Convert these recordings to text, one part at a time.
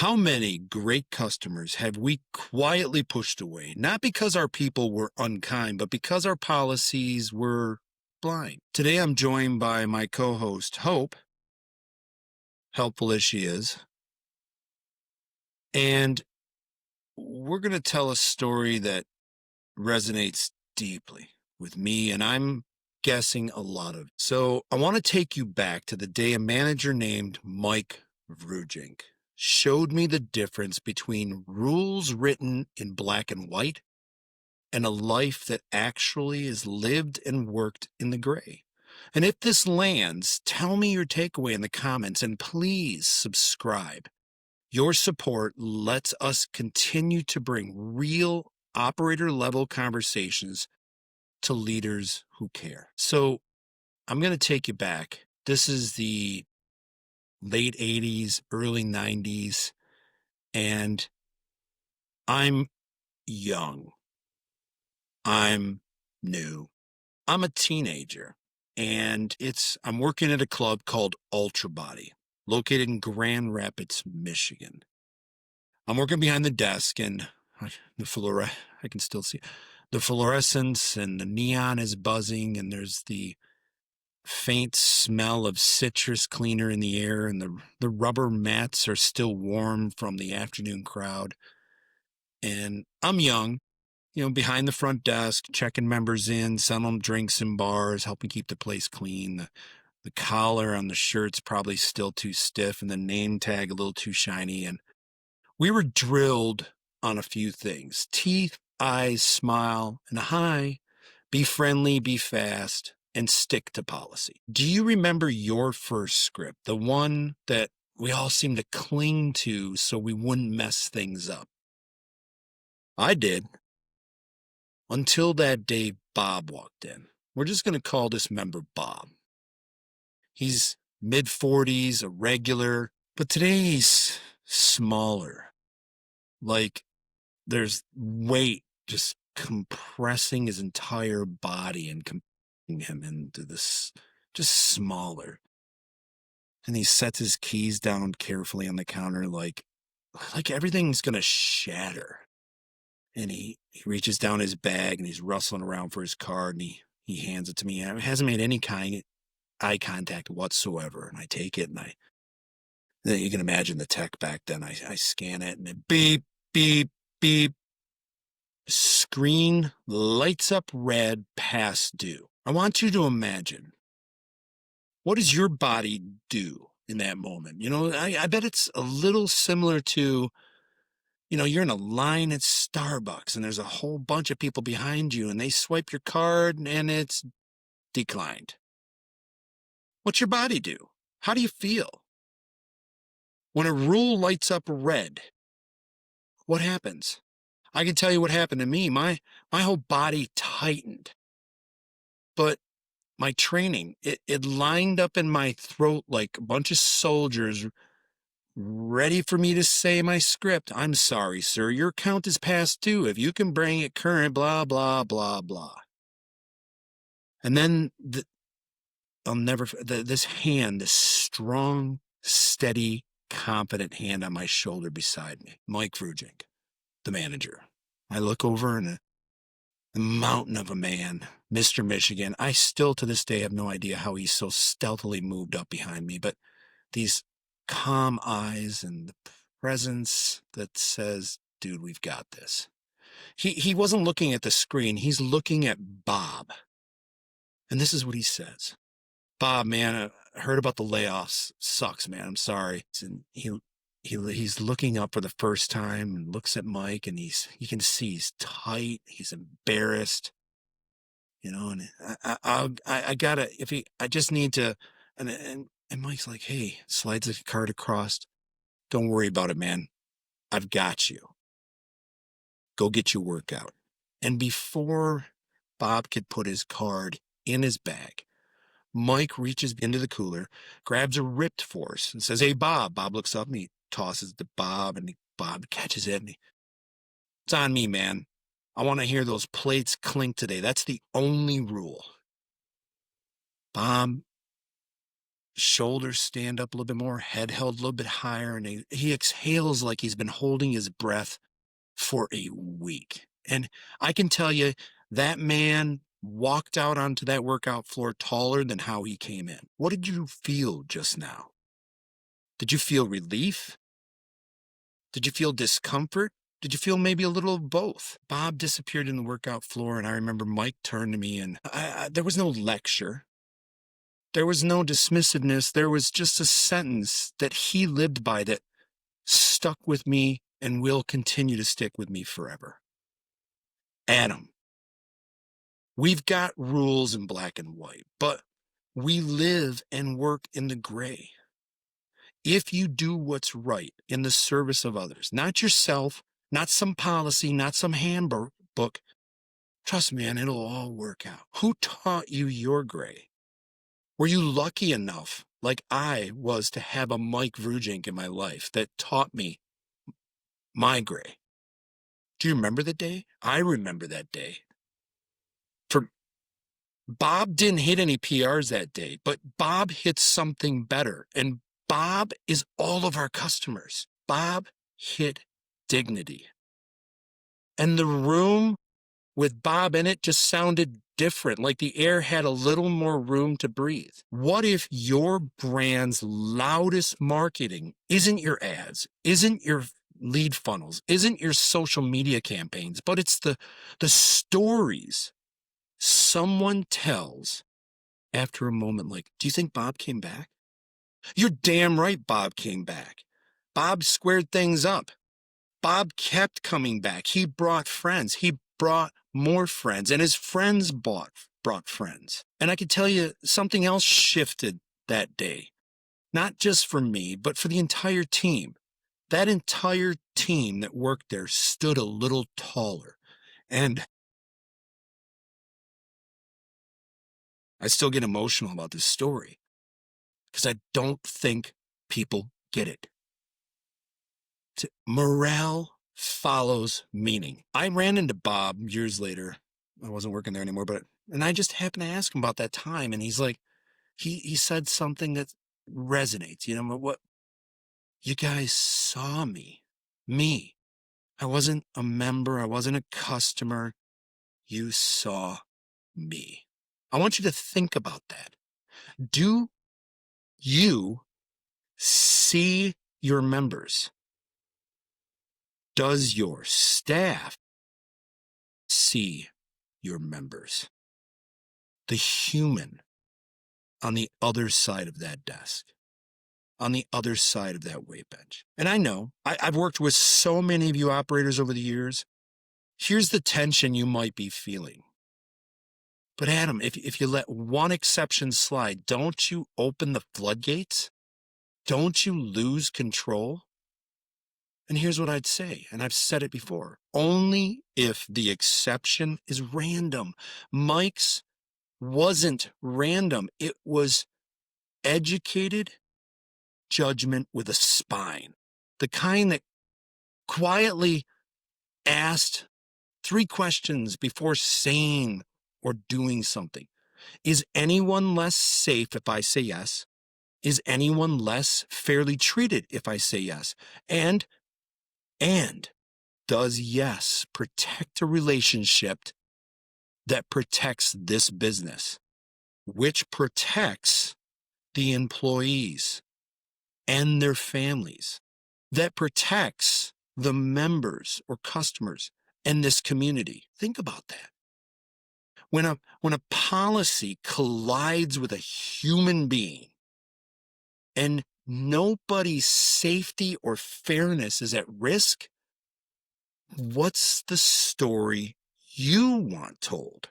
How many great customers have we quietly pushed away, not because our people were unkind, but because our policies were blind? Today, I'm joined by my co host, Hope, helpful as she is, and we're going to tell a story that resonates deeply with me, and I'm guessing a lot of. So, I want to take you back to the day a manager named Mike Vrujink showed me the difference between rules written in black and white and a life that actually is lived and worked in the gray. And if this lands, tell me your takeaway in the comments and please subscribe. Your support lets us continue to bring real operator level conversations to leaders who care. So I'm going to take you back. This is the late 80s, early 90s, and I'm young. I'm new. I'm a teenager, and I'm working at a club called Ultra Body, located in Grand Rapids, Michigan. I'm working behind the desk, and I can still see the fluorescence, and the neon is buzzing, and there's the faint smell of citrus cleaner in the air, and the rubber mats are still warm from the afternoon crowd. And I'm young, behind the front desk, checking members in, selling them drinks in bars, helping keep the place clean. The collar on the shirt's probably still too stiff and the name tag a little too shiny. And we were drilled on a few things: teeth, eyes, smile, and hi, be friendly, be fast, and stick to policy. Do you remember your first script, the one that we all seemed to cling to so we wouldn't mess things up? I did. Until that day Bob walked in. We're just going to call this member Bob. He's mid-40s, a regular, but today he's smaller. Like there's weight just compressing his entire body and compressing him into this, just smaller. And he sets his keys down carefully on the counter like everything's going to shatter. And he reaches down his bag and he's rustling around for his card, and he hands it to me. He hasn't made any kind eye contact whatsoever. And I take it, and then you can imagine the tech back then. I scan it, and it beep, beep, beep. Screen lights up red, past due. I want you to imagine, what does your body do in that moment? I bet it's a little similar to, you're in a line at Starbucks and there's a whole bunch of people behind you and they swipe your card and it's declined. What's your body do? How do you feel? When a rule lights up red, what happens? I can tell you what happened to me. My whole body tightened. But my training, it lined up in my throat like a bunch of soldiers ready for me to say my script. I'm sorry, sir. Your account is past due. If you can bring it current, blah, blah, blah, blah. And then this hand, this strong, steady, confident hand on my shoulder beside me, Mike Vrujink, the manager. I look over and the mountain of a man, Mr. Michigan. I still to this day have no idea how he's so stealthily moved up behind me, but these calm eyes and the presence that says, dude, we've got this. He wasn't looking at the screen. He's looking at Bob. And this is what he says. Bob, man, I heard about the layoffs. Sucks, man. I'm sorry. And he's looking up for the first time and looks at Mike, and you can see he's tight. He's embarrassed, and I gotta, I just need to, and Mike's like, hey, slides the card across. Don't worry about it, man. I've got you. Go get your workout. And before Bob could put his card in his bag, Mike reaches into the cooler, grabs a ripped force, and says, hey, Bob. Bob looks up and he tosses it to Bob, and Bob catches it. And it's on me, man. I want to hear those plates clink today. That's the only rule. Bob Shoulders stand up a little bit more, head held a little bit higher, and he exhales like he's been holding his breath for a week. And I can tell you that man walked out onto that workout floor taller than how he came in. What did you feel just now? Did you feel relief? Did you feel discomfort? Did you feel maybe a little of both? Bob disappeared in the workout floor, and I remember Mike turned to me, and there was no lecture. There was no dismissiveness. There was just a sentence that he lived by that stuck with me and will continue to stick with me forever. Adam, we've got rules in black and white, but we live and work in the gray. If you do what's right in the service of others, not yourself, not some policy, not some handbook, trust me, man, it'll all work out. Who taught you your gray? Were you lucky enough, like I was, to have a Mike Vrujink in my life that taught me my gray? Do you remember the day? I remember that day. Bob didn't hit any PRs that day, but Bob hit something better. And Bob is all of our customers. Bob hit dignity. And the room with Bob in it just sounded different, like the air had a little more room to breathe. What if your brand's loudest marketing isn't your ads, isn't your lead funnels, isn't your social media campaigns, but it's the stories someone tells after a moment like, do you think Bob came back? You're damn right Bob came back. Bob squared things up. Bob kept coming back. He brought friends. He brought more friends, and his friends brought friends. And I can tell you something else shifted that day, not just for me, but for the entire team. That entire team that worked there stood a little taller. And I still get emotional about this story because I don't think people get it. Morale follows meaning. I ran into Bob years later. I wasn't working there anymore, and I just happened to ask him about that time. And he's like, he said something that resonates. You know what? You guys saw me. I wasn't a member. I wasn't a customer. You saw me. I want you to think about that. Do you see your members? Does your staff see your members? The human on the other side of that desk, on the other side of that weight bench. And I know, I've worked with so many of you operators over the years. Here's the tension you might be feeling. But Adam, if you let one exception slide, don't you open the floodgates? Don't you lose control? And here's what I'd say, and I've said it before, only if the exception is random. Mike's wasn't random. It was educated judgment with a spine, the kind that quietly asked 3 questions before saying or doing something. Is anyone less safe if I say yes? Is anyone less fairly treated if I say yes? And does yes protect a relationship that protects this business, which protects the employees and their families, that protects the members or customers and this community? Think about that. When a policy collides with a human being and nobody's safety or fairness is at risk, what's the story you want told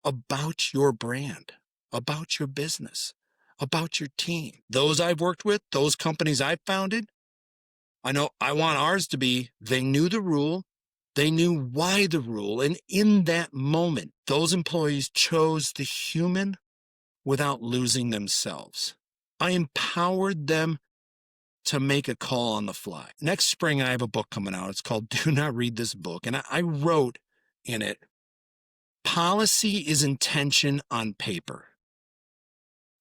about your brand, about your business, about your team? Those I've worked with, those companies I've founded, I know I want ours to be, they knew the rule, they knew why the rule, and in that moment, those employees chose the human without losing themselves. I empowered them to make a call on the fly. Next spring, I have a book coming out. It's called Do Not Read This Book. And I wrote in it, policy is intention on paper.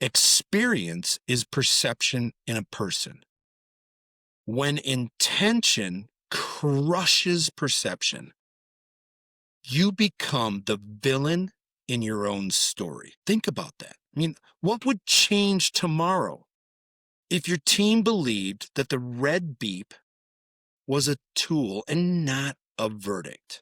Experience is perception in a person. When intention crushes perception, you become the villain in your own story. Think about that. I mean, what would change tomorrow if your team believed that the red beep was a tool and not a verdict?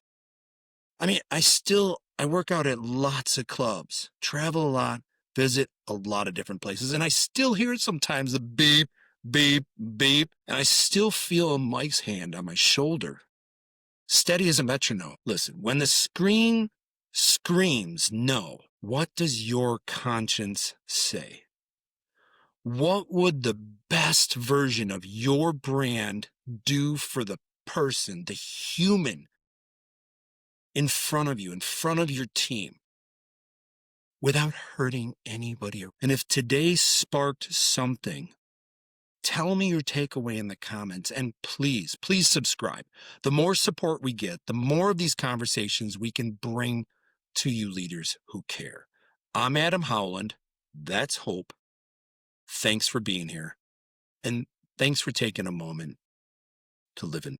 I mean, I work out at lots of clubs, travel a lot, visit a lot of different places, and I still hear sometimes the beep, beep, beep, and I still feel Mike's hand on my shoulder, steady as a metronome. Listen, when the screen screams no, what does your conscience say? What would the best version of your brand do for the person, the human in front of you, in front of your team, without hurting anybody? And if today sparked something, tell me your takeaway in the comments, and please, please subscribe. The more support we get, the more of these conversations we can bring to you leaders who care. I'm Adam Howland. That's Hope. Thanks for being here. And thanks for taking a moment to live in